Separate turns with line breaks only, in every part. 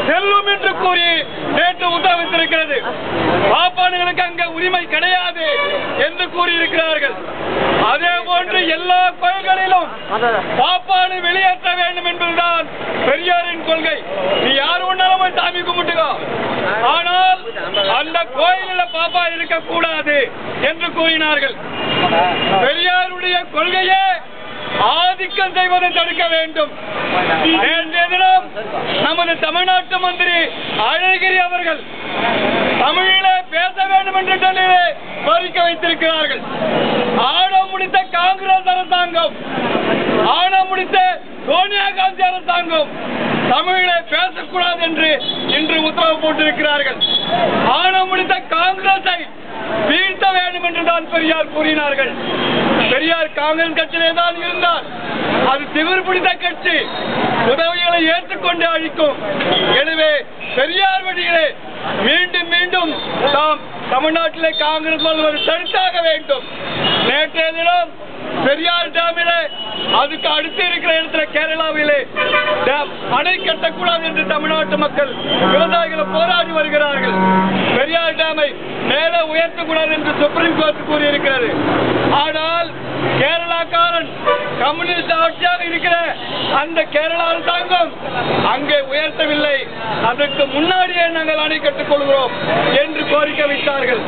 செல்லும் என்று கூறி நேற்று உத்தரவிட்டிருக்கிறது. பாப்பானுகளுக்கு அங்க உரிமை கிடையாது என்று கூறியிருக்கிறார்கள். அதே போன்று எல்லா கோயில்களிலும் பாப்பானு வெளியேற்ற வேண்டும் என்பதுதான் பெரியாரின் கொள்கை. நீ யார் ஒன்றாலும் போய் சாமி கும்பிட்டுக்கோ, ஆனால் அந்த கோயிலில் பாப்பா இருக்கக்கூடாது என்று கூறினார்கள். பெரியாருடைய கொள்கையே ஆதிக்கம் செய்வதை தடுக்க வேண்டும். நேற்றைய தினம் நமது தமிழ்நாட்டு மந்திரி அழகிரி அவர்கள் தமிழிலே பேச வேண்டும் என்று டெல்லியிலே கோரிக்கை வைத்திருக்கிறார்கள். ஆணவம் முடித்த காங்கிரஸ் அரசாங்கம், ஆணவம் முடித்த சோனியா காந்தி அரசாங்கம் தமிழிலே பேசக்கூடாது என்று இன்று உத்தரவு போட்டிருக்கிறார்கள். ஆணவம் முடித்த காங்கிரஸை வீழ்த்த வேண்டும் என்றுதான் பெரியார் கூறினார்கள். பெரியார் காங்கிரஸ் கட்சியிலே தான் இருந்தார். அது திமிர் பிடித்த கட்சி, உதவிகளை ஏற்றுக்கொண்டு அழிக்கும். எனவே பெரியார் வழியிலே மீண்டும் மீண்டும் நாம் தமிழ்நாட்டிலே காங்கிரஸ் வருவது தடுத்தாக வேண்டும். நேற்றைய தினம் பெரியார் டேமிலே அதுக்கு அடுத்து இருக்கிற இடத்துல கேரளாவிலே அணை கட்டக்கூடாது என்று தமிழ்நாட்டு மக்கள் விவசாயிகள் போராடி வருகிறார்கள். பெரியார் டேமை மேலே உயர்த்தக்கூடாது என்று சுப்ரீம் கோர்ட் கூறியிருக்கிறது. ஆனால் கேரளாக்காரன் கம்யூனிஸ்ட் ஆட்சியாக இருக்கிற அந்த கேரளா அரசாங்கம் அங்கே உயர்த்தவில்லை, அதற்கு முன்னாடியே நாங்கள் அணை கட்டுக் கொள்கிறோம் என்று கோரிக்கை வைத்தார்கள்.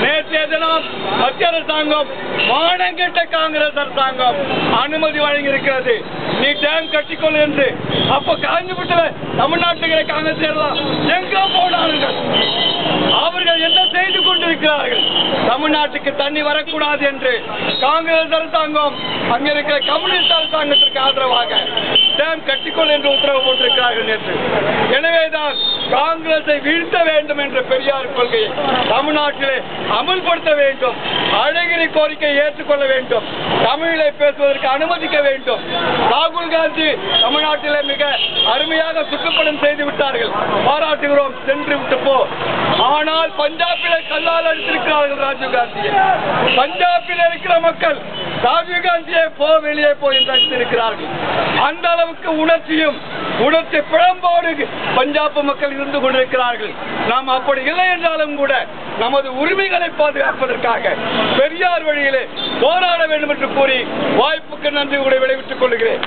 நேற்றைய தினம் மத்திய அரசாங்கம் மானங்கெட்ட காங்கிரஸ் அரசாங்கம் அனுமதி வழங்கியிருக்கிறது. நீ டேம் கட்டிக்கொள் என்று. அப்ப காஞ்சிபுரத்துல தமிழ்நாட்டுகளை காங்கிரஸ் எங்க போனார்கள்? அவர்கள் என்ன செய்து கொண்டிருக்கிறார்கள்? தமிழ்நாட்டுக்கு தண்ணி வரக்கூடாது என்று காங்கிரஸ் அரசாங்கம் அங்க இருக்கிற கம்யூனிஸ்ட் அரசாங்கத்திற்கு ஆதரவாக டேம் கட்டிக்கொள் என்று உத்தரவு போட்டிருக்கிறார்கள் நேற்று. எனவேதான் காங்கிரஸை வீழ்த்த வேண்டும் என்ற பெரியார் கொள்கையை தமிழ்நாட்டிலே அமல்படுத்த வேண்டும். அழகிரி கோரிக்கையை ஏற்றுக்கொள்ள வேண்டும். தமிழிலே பேசுவதற்கு அனுமதிக்க வேண்டும். ராகுல் காந்தி தமிழ்நாட்டிலே மிக அருமையாக சுற்றுப்படம் செய்து விட்டார்கள், பாராட்டுகிறோம், சென்று விட்டு போ. ஆனால் பஞ்சாபிலே கல்லால் அடித்திருக்கிறார்கள் ராஜீவ் காந்தியை. பஞ்சாபில் இருக்கிற மக்கள் ராஜீவ் காந்தியை போ, வெளியே போய் என்று அடித்திருக்கிறார்கள். அந்த அளவுக்கு உணர்ச்சி பிழம்போடு பஞ்சாப் மக்கள் இருந்து கொண்டிருக்கிறார்கள். நாம் அப்படி இல்லை என்றாலும் கூட நமது உரிமைகளை பாதுகாப்பதற்காக பெரியார் வழியிலே போராட வேண்டும் என்று கூறி வாய்ப்புக்கு நன்றி கூட விடைபெற்றுக் கொள்கிறேன்.